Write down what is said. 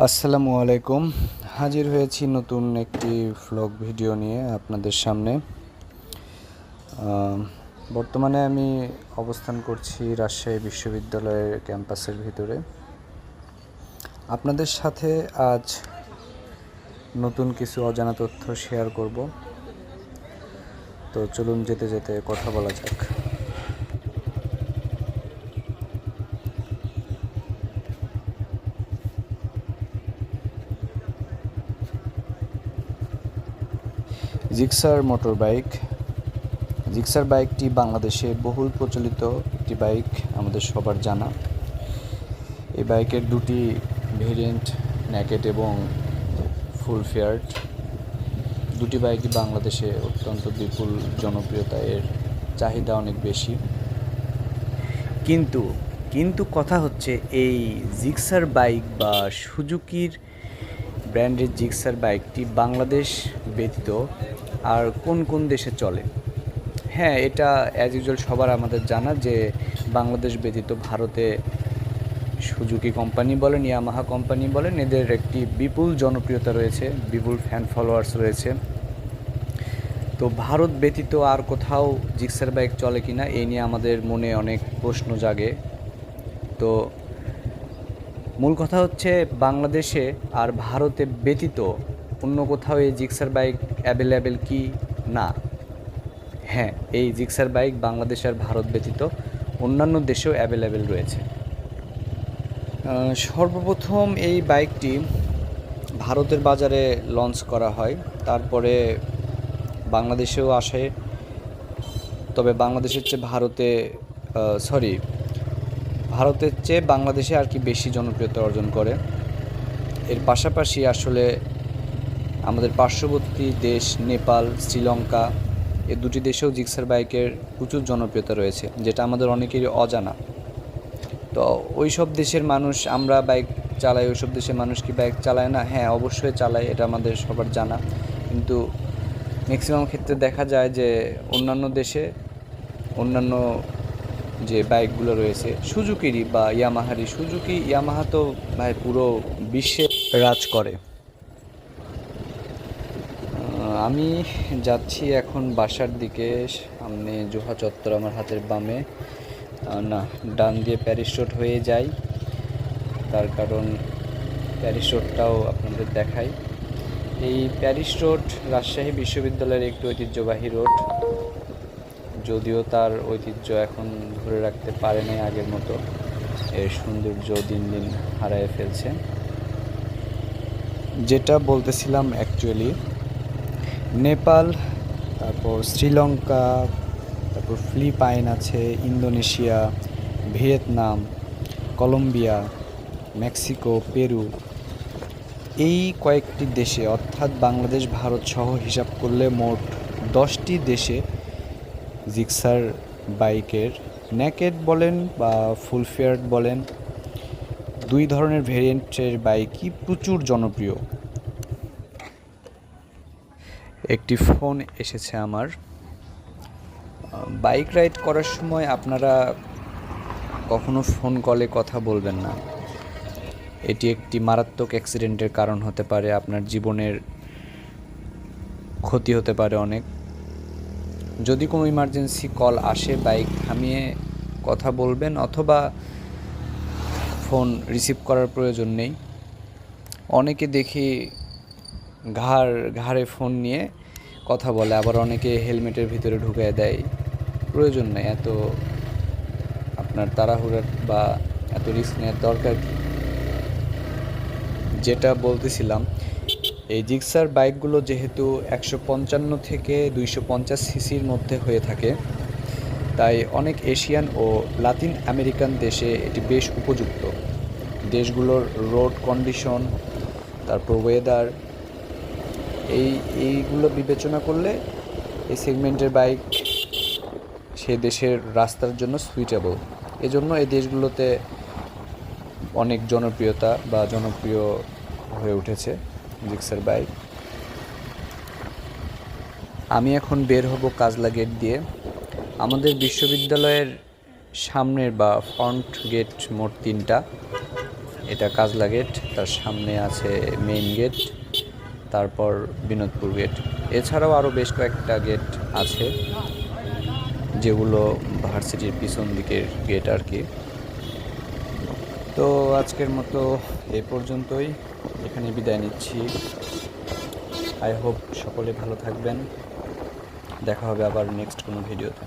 আসসালামু আলাইকুম। হাজির হয়েছি নতুন একটি ভ্লগ ভিডিও নিয়ে আপনাদের সামনে। বর্তমানে আমি অবস্থান করছি রাজশাহী বিশ্ববিদ্যালয়ের ক্যাম্পাসের ভিতরে। আপনাদের সাথে আজ নতুন কিছু অজানা তথ্য শেয়ার করব। তো চলুন যেতে যেতে কথা বলা যাক। Gixxer motor bike. জিক্সার বাইকটি বাংলাদেশে বহুল প্রচলিত একটি বাইক, আমাদের সবার জানা। এই বাইকের দুটি ভেরিয়েন্ট, নেকেড এবং ফুল ফেয়ার্ড। দুটি বাইকই বাংলাদেশে অত্যন্ত বিপুল জনপ্রিয়তা, এর চাহিদা অনেক বেশি। কিন্তু কিন্তু কথা হচ্ছে, এই জিক্সার বাইক বা সুজুকির ব্র্যান্ডের জিক্সার বাইকটি বাংলাদেশ ব্যতীত আর কোন কোন দেশে চলে? হ্যাঁ, এটা অ্যাজ ইউজুয়াল সবার আমাদের জানা যে বাংলাদেশ ব্যতীত ভারতে সুজুকি কোম্পানি বলেন, ইয়ামাহা কোম্পানি বলেন, এদের একটি বিপুল জনপ্রিয়তা রয়েছে, বিপুল ফ্যান ফলোয়ার্স রয়েছে। তো ভারত ব্যতীত আর কোথাও জিক্সার বাইক চলে কি না এই নিয়ে আমাদের মনে অনেক প্রশ্ন জাগে। তো মূল কথা হচ্ছে, বাংলাদেশে আর ভারতে ব্যতীত অন্য কোথাও এই জিক্সার বাইক অ্যাভেলেবেল কি না? হ্যাঁ, এই জিক্সার বাইক বাংলাদেশ আর ভারত ব্যতীত অন্যান্য দেশেও অ্যাভেলেবেল রয়েছে। সর্বপ্রথম এই বাইকটি ভারতের বাজারে লঞ্চ করা হয়, তারপরে বাংলাদেশেও আসে। তবে বাংলাদেশের চেয়ে ভারতের চেয়ে বাংলাদেশে আর কি বেশি জনপ্রিয়তা অর্জন করে। এর পাশাপাশি আসলে আমাদের পার্শ্ববর্তী দেশ নেপাল, শ্রীলঙ্কা, এ দুটি দেশেও জিক্সার বাইকের প্রচুর জনপ্রিয়তা রয়েছে, যেটা আমাদের অনেকেরই অজানা। তো ওই সব দেশের মানুষ, আমরা বাইক চালাই, ওই সব দেশের মানুষ কি বাইক চালায় না? হ্যাঁ, অবশ্যই চালায়, এটা আমাদের সবার জানা। কিন্তু ম্যাক্সিমাম ক্ষেত্রে দেখা যায় যে অন্যান্য দেশে অন্যান্য যে বাইকগুলো রয়েছে সুজুকিরই বা ইয়ামাহারই, সুজুকি ইয়ামাহা তো ভাই পুরো বিশ্বে রাজ করে। আমি যাচ্ছি এখন বাসার দিকে। সামনে জোহা চত্বর আমার হাতের বামে, না ডান দিয়ে প্যারিস রোড হয়ে যাই। তার কারণ প্যারিস রোডটাও আপনাদের দেখাই। এই প্যারিস রোড রাজশাহী বিশ্ববিদ্যালয়ের একটি ঐতিহ্যবাহী রোড, যদিও তার ঐতিহ্য এখন ধরে রাখতে পারে নাই আগের মতো, এর সৌন্দর্য দিন দিন হারায় ফেলছে। যেটা বলতেছিলাম, অ্যাকচুয়ালি নেপাল, তারপর শ্রীলঙ্কা, তারপর ফিলিপাইন আছে, Indonesia, Vietnam, Colombia, Mexico, Peru, এই কয়েকটি দেশে, অর্থাৎ বাংলাদেশ ভারত সহ হিসাব করলে মোট 10টি দেশে জিক্সার বাইকের নেকেড বলেন বা ফুল ফেয়ার্ড বলেন, দুই ধরনের ভেরিয়েন্টের বাইকই প্রচুর জনপ্রিয়। একটি ফোন এসেছে আমার। বাইক রাইড করার সময় আপনারা কখনো ফোন কলে কথা বলবেন না। এটি একটি মারাত্মক অ্যাক্সিডেন্টের কারণ হতে পারে, আপনার জীবনের ক্ষতি হতে পারে অনেক। যদি কোনো ইমার্জেন্সি কল আসে, বাইক থামিয়ে কথা বলবেন, অথবা ফোন রিসিভ করার প্রয়োজন নেই। অনেকে দেখি ঘাড়ে ফোন নিয়ে কথা বলে, আবার অনেকে হেলমেটের ভিতরে ঢুকিয়ে দেয়। প্রয়োজন নেই এত আপনার তাড়াহুড়ার বা এত রিস্ক নেওয়ার দরকার কি? যেটা বলতেছিলাম, এই জিক্সার বাইকগুলো যেহেতু 155 থেকে 250 সিসির মধ্যে হয়ে থাকে, তাই অনেক এশিয়ান ও লাতিন আমেরিকান দেশে এটি বেশ উপযুক্ত। দেশগুলোর রোড কন্ডিশন, তারপর ওয়েদার, এইগুলো বিবেচনা করলে এই সেগমেন্টের বাইক সে দেশের রাস্তার জন্য সুইটেবল। এজন্য এই দেশগুলোতে অনেক জনপ্রিয় হয়ে উঠেছে জিক্সার বাইক। আমি এখন বের হব কাজলা গেট দিয়ে। আমাদের বিশ্ববিদ্যালয়ের সামনের বা ফ্রন্ট গেট মোট 3টা। এটা কাজলা গেট, তার সামনে আছে মেইন গেট, তারপর বিনোদপুর গেট। এছাড়াও আরও বেশ কয়েকটা গেট আছে যেগুলো ভার্সিটির পিছন দিকের গেট আর কি। তো আজকের মতো এ পর্যন্তই, এখানে বিদায় নিচ্ছি। আই হোপ সকলে ভালো থাকবেন। দেখা হবে আবার নেক্সট কোনো ভিডিওতে।